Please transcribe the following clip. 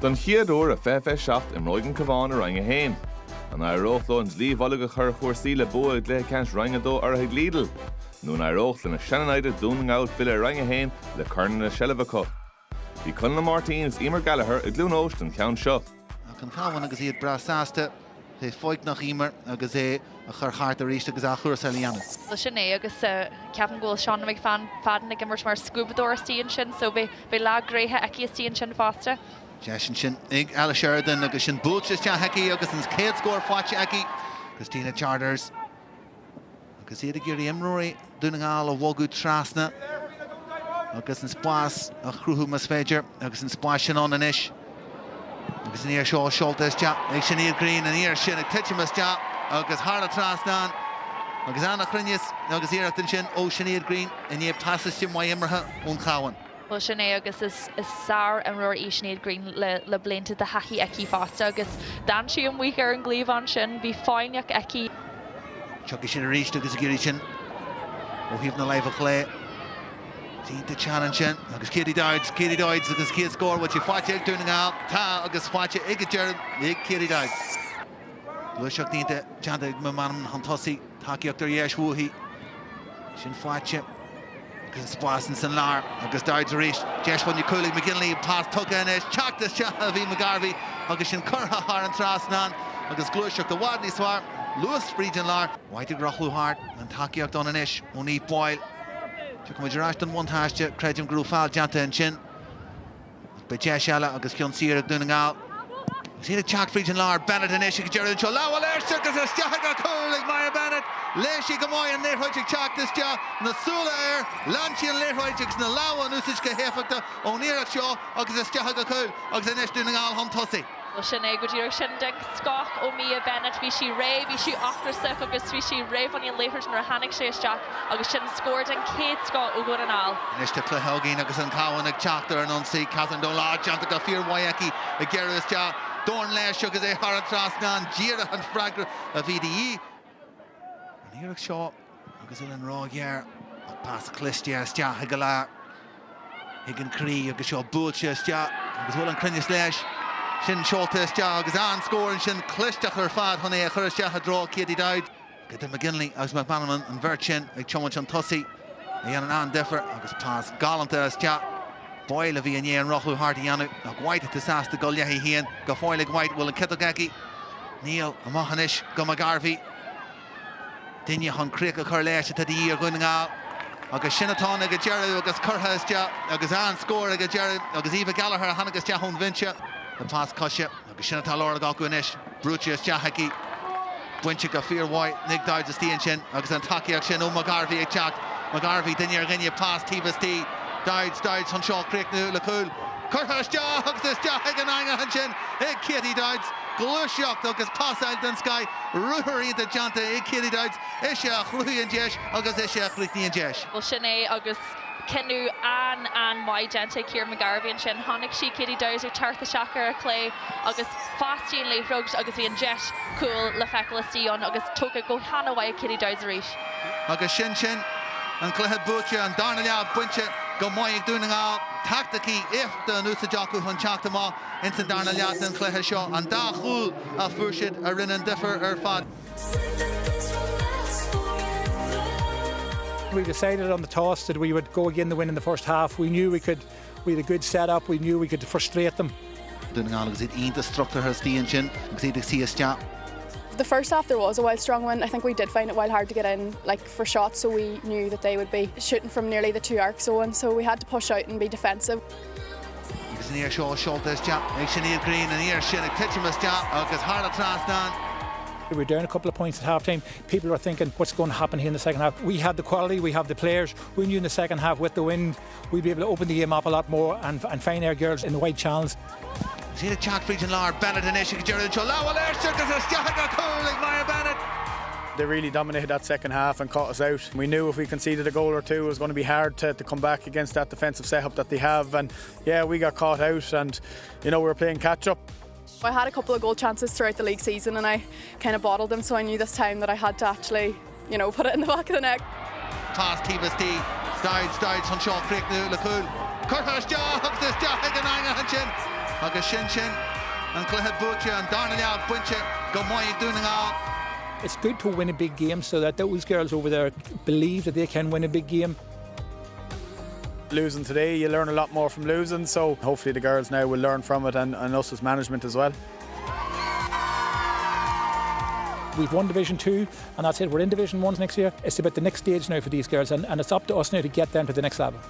Don chiadúr a fefe seacht im Roinn Cabhán a rang a hain. An aireochlón líomhhaile go chur chóirsaí le buaig le cans rangadó ar ag Lidl. Nún aireochlan a Ceannais dúnangáil fille rang a hain le carnan na Shellevaco. Bhí Conla Martínez Emer Gallagher ag glún óst an ceann seo. Can Cabhán agus iad brasáasta, é foic nach Emer agus é a chur chart a ríiste agus a chuir sa Ceannais. Ceannais agus ceapan ghfuil seán ag fadan ag immert mar scúbadóir stíon sin, so bhí lá gréthe aici stíon sin fásta. Sin ag Ala Sheridan agus sin búltes te heici agus an céad scór fáte aici Christina Charters agus iad a gurí imróí dúnangáil a bhógú trasna agus an spás a chrúthú mas féidir agus an spás sin an inis agus an íar seo seoltas te ag sin iad Green an íar sin ag titimas te agus hála trasnán agus anna chruinnes agus íarachtain sin ó sin iad Green in íab tasiste mai imrethe ón Cabhán. Well, Ceannais agus is sár an roir Sinead Green le blianta de hachi aici fásta agus dan si an mhuichar an gléomh sin bhí fáineach aici. Chucky sin a ríist agus a gurí sin ó híomh na leibh a chlé. Tínta challenge sin agus Katie Dowds agus céad scór what you fáte ag dúnangáil tá agus fáte ag a dearad ag Katie Dowds. Luiseach tínta teanta ag manam an tosaí takeíocht ar dhéis thuaithe sin fáte. Agus spásan san lár agus Dowds a ríist deis fan Cúlaigh McGinley pás tuga inis teachtas te a bhí McGarvey agus sin curtha an trasnán agus glúiseach do bhád níos fearr Lewis Freed an lár White grochú hart an takeíocht don inis ó ní Peil tuach muidir ast an montáiste creidim grú fáil deanta an sin be deis eile agus ceann siar ag dúnangáil Síle teach Freed an lár Bennett inis ag dearad seo láhfuil airteach agus a steach a Cúlaigh Maya Bennett Leisí go maiid an léirthaid teachtas te na súla lanchi an léirthaid na láha an úsais go héfachta ó níireach seo agus is teach go cúil agus inis dúnangáil an tosaí. Well, Ceannais go dtíreach sin de scach ó Mia Bennett bhí si ré bhí si achtarsa agus bhí si ré fan íon léirthaid nar hanig sé isteach agus sin scóir an céad scá ó gún an áil. Inis de Cluiche agus an Cabhán ag teachtar an ansaí Catherine Dó deanta go fíor aici a ggéireas te Dorn leis agus é thar an trasnán díire an freigra a VDE. Níireach seo agus an rághear pás Cluiche steach go le ag an crí agus seo búilte steach agus bhfuil an cruinne leis sin seoltas steach agus an scóir sin Cluisteach ar fad chun é a chur steach a drá Katie Dowd go de McGinley agus McManaman an bhirt sin ag teomhaint an tosaí a dhéanaan an difer agus pás galanta steach Peil a bhí an éan rochú hart dhéanú ag White a sásta go leithí hían go fáilig White bhfuil an kitagaki Níl a machanis go McGarvey Dinne chun críoch a chur leis a í ar gúnangáil agus sinnatá ag a dearad agus curtha isteach agus an scóir ag a dearad agus Eva Gallagher a hanagus teach chun vinse the pás cosise agus sinnatá láir a gacu inis brúte isteach aici buinte go fíorhhaid Nick Dowds a stíon sin agus an takeíocht sin ó McGarvey ag teach McGarvey dinne ar gine pás tíbastí Dowds an seo críochnú le cúil curtha isteach agus isteach ag an aingathan sin ag Katie Dowds glúiseocht agus pásáil den Sky ruúthirí de deanta ag Katie Dowds is sé a chluí an deis agus is sé a chluichní an deis. Well, Ceannais agus Kenú an mai deanta Ciara McGarvey an sin tháinig si Katie Dowds ar tarta seachar a clé agus fástíon léithreocht agus bhí an deis cool le feicilistí agus tógad go hanahhaid Katie Dowds a ríis. Agus sin an cluiche búte an darna leabh buinte go maiid ag dúnangáil tactaí if den úsa deacu chun teachta má in san darna leabh den cluiche seo an dá chúl a fuairsiad a rinne an difer ar fad. We decided on the toss that we would go again to win in the first half. We knew we had a good setup. We knew we could frustrate them. Dúnangáil agus iad ionta struchtúir ar stíon sin agus iad ag síosteach. The first half there was a wild strong one. I think we did find it wild hard to get in for shots, so we knew that they would be shooting from nearly the 2 arc zone, so we had to push out and be defensive. Agus an íar seo seoltas teach ag Sinead Green an íar sin ag titimas teach agus hála trasnán. We were down a couple of points at half-time. People were thinking, what's going to happen here in the second half? We had the quality, we have the players. We knew in the second half with the wind, we'd be able to open the game up a lot more and find our girls in the wide channels. See the teach Freed an lár Bennett inis ag dearad seo láhfuil airteach agus a steach a Cúlaigh Maya Bennett. They really dominated that second half and caught us out. We knew if we conceded a goal or two it was going to be hard to come back against that defensive setup that they have, and yeah, we got caught out and we were playing catch up. I had a couple of goal chances throughout the league season and I kind of bottled them, so I knew this time that I had to actually, put it in the back of the net. Pás tíbastí Dowds an seo críochnú le cúil curtha isteach agus isteach ag an aingathan sin agus sin an Cluiche Buaicphointí an Darnallea Buinte go maiid dúna. It's good to win a big game so that those girls over there believe that they can win a big game. Losing today, you learn a lot more from losing, so hopefully the girls now will learn from it and us as management as well. We've won Division 2 and that's it, we're in Division 1 next year. It's about the next stage now for these girls and it's up to us now to get them to the next level.